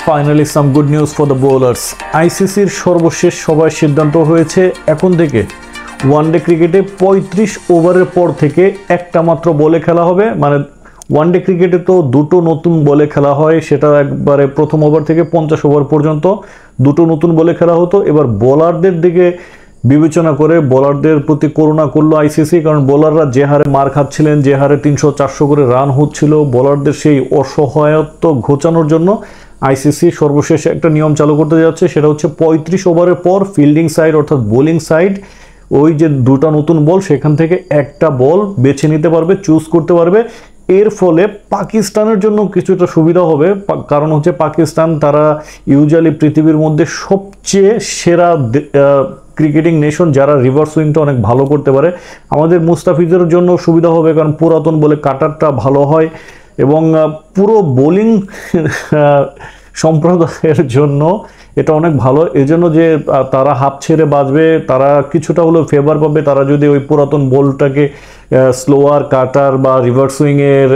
Finally, some good news for the bowlers. আইসিসির সর্বশেষ সভায় সিদ্ধান্ত হয়েছে এখন থেকে ওয়ানডে ক্রিকেটে 35 ওভারের পর থেকে একটা মাত্র বলে খেলা হবে। মানে ওয়ানডে ক্রিকেটে তো দুটো নতুন বলে খেলা হয়, সেটা একবারে প্রথম ওভার থেকে 50 ওভার পর্যন্ত দুটো নতুন বলে খেলা হতো। এবার বোলারদের দিকে বিবেচনা করে বোলারদের প্রতি করুণা করলো আইসিসি, কারণ বোলাররা যে হারে মার খাচ্ছিলেন, যে হারে 300-400 করে রান হচ্ছিল, বোলারদের সেই অসহায়ত্ব ঘোচানোর জন্য আইসিসি সর্বশেষ একটা নিয়ম চালু করতে যাচ্ছে। সেটা হচ্ছে 35 ওভারের পর ফিল্ডিং সাইড অর্থাৎ বোলিং সাইড, ওই যে দুটো নতুন বল সেখান থেকে একটা বল বেছে নিতে পারবে, চুজ করতে পারবে। এর ফলে পাকিস্তানের জন্য কিছুটা সুবিধা হবে, কারণ হচ্ছে পাকিস্তান তারা ইউজুয়ালি পৃথিবীর মধ্যে সবচেয়ে সেরা ক্রিকেটিং নেশন, যারা রিভার্স সুইংটা অনেক ভালো করতে পারে। আমাদের মুস্তাফিজের জন্য সুবিধা হবে, কারণ পুরাতন বলে কাটারটা ভালো হয়, এবং পুরো বোলিং সম্প্রদায়ের জন্য এটা অনেক ভালো। এজন্য যে তারা হাফ ছেড়ে বাজবে, তারা কিছুটা হলেও ফেভার পাবে। তারা যদি ওই পুরাতন বলটাকে স্লোয়ার কাটার বা রিভার্স সুইংয়ের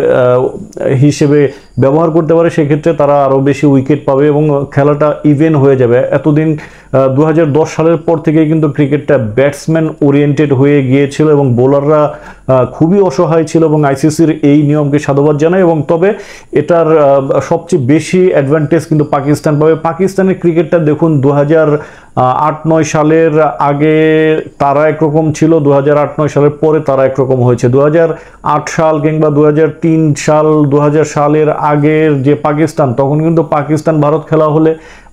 হিসেবে ব্যবহার করতে পারে, সেক্ষেত্রে তারা আরও বেশি উইকেট পাবে এবং খেলাটা ইভেন হয়ে যাবে। এতদিন 2010 সালের পর থেকে কিন্তু ক্রিকেটটা ব্যাটসম্যান ওরিয়েন্টেড হয়ে গিয়েছিল এবং বোলাররা খুবই অসহায় ছিল, এবং আইসিসির এই নিয়মকে সাধুবাদ জানায়। এবং তবে এটার সবচেয়ে বেশি অ্যাডভান্টেজ কিন্তু পাকিস্তান পাবে। পাকিস্তানের ক্রিকেটটা দেখুন, 2008-9 সালের আগে তারা একরকম ছিল, 2008-9 সালের পরে তারা একরকম হয়েছে। 2008 সাল কিংবা 2003 সাল, 2000 সালের আগের যে পাকিস্তান, তখন কিন্তু পাকিস্তান ভারত খেলা হলে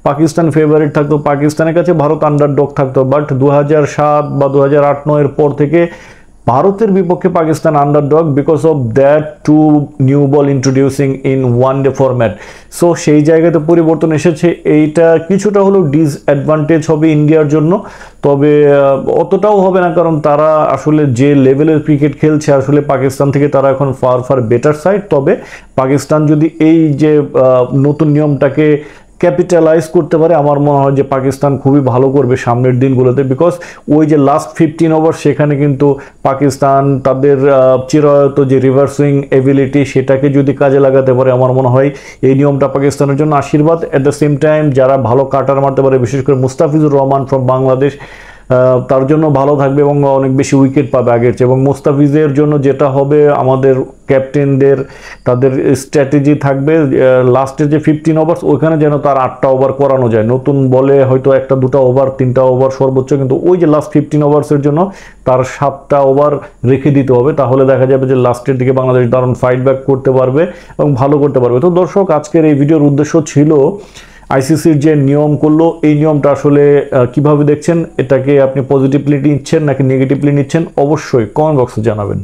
পাকিস্তান ফেভারিট থাকতো, পাকিস্তানের কাছে ভারত আন্ডারডগ থাকতো। বাট 2007 বা 2008-9 এর পর থেকে ভারতের বিপক্ষে Pakistan underdog, because of that two new ball introducing in one day format. So সেই জায়গাতে পরিবর্তন এসেছে। এইটা কিছুটা হলেও ডিসঅ্যাডভান্টেজ হবে ইন্ডিয়ার জন্য, তবে অতটাও হবে না, কারণ তারা আসলে যে লেভেলের ক্রিকেট খেলছে, আসলে পাকিস্তান থেকে তারা এখন ফার বেটার সাইড। তবে পাকিস্তান যদি এই যে নতুন নিয়মটাকে ক্যাপিটালাইজ করতে পারে, আমার মনে হয় যে পাকিস্তান খুবই ভালো করবে সামনের দিনগুলোতে। বিকজ ওই যে লাস্ট 15 ওভার, সেখানে কিন্তু পাকিস্তান তাদের চিরায়ত যে রিভার্স সুইং এবিলিটি, সেটাকে যদি কাজে লাগাতে পারে, আমার মনে হয় এই নিয়মটা পাকিস্তানের জন্য আশীর্বাদ। অ্যাট দ্য সেম টাইম যারা ভালো কাটার মারতে পারে, বিশেষ করে মুস্তাফিজুর রহমান ফ্রম বাংলাদেশ, তার জন্য ভালো থাকবে এবং অনেক বেশি উইকেট পাবে আগের চেয়ে। এবং মুস্তাফিজের জন্য যেটা হবে, আমাদের ক্যাপ্টেনদের তাদের স্ট্র্যাটেজি থাকবে লাস্টের যে 15 ওভার, ওইখানে যেন তার 8টা ওভার করানো যায়। নতুন বলে হয়তো 1-2টা ওভার, 3টা ওভার সর্বোচ্চ, কিন্তু ওই যে লাস্ট 15 ওভার্সের জন্য তার 7টা ওভার রেখে দিতে হবে। তাহলে দেখা যাবে যে লাস্টের দিকে বাংলাদেশ দারুণ ফাইট ব্যাক করতে পারবে এবং ভালো করতে পারবে। তো দর্শক, আজকের এই ভিডিওর উদ্দেশ্য ছিল আইসিসির যে নিয়ম করলো, এই নিয়মটা আসলে কিভাবে দেখছেন, এটাকে আপনি পজিটিভলি নিচ্ছেন নাকি নেগেটিভলি নিচ্ছেন, অবশ্যই কমেন্ট বক্সে জানাবেন।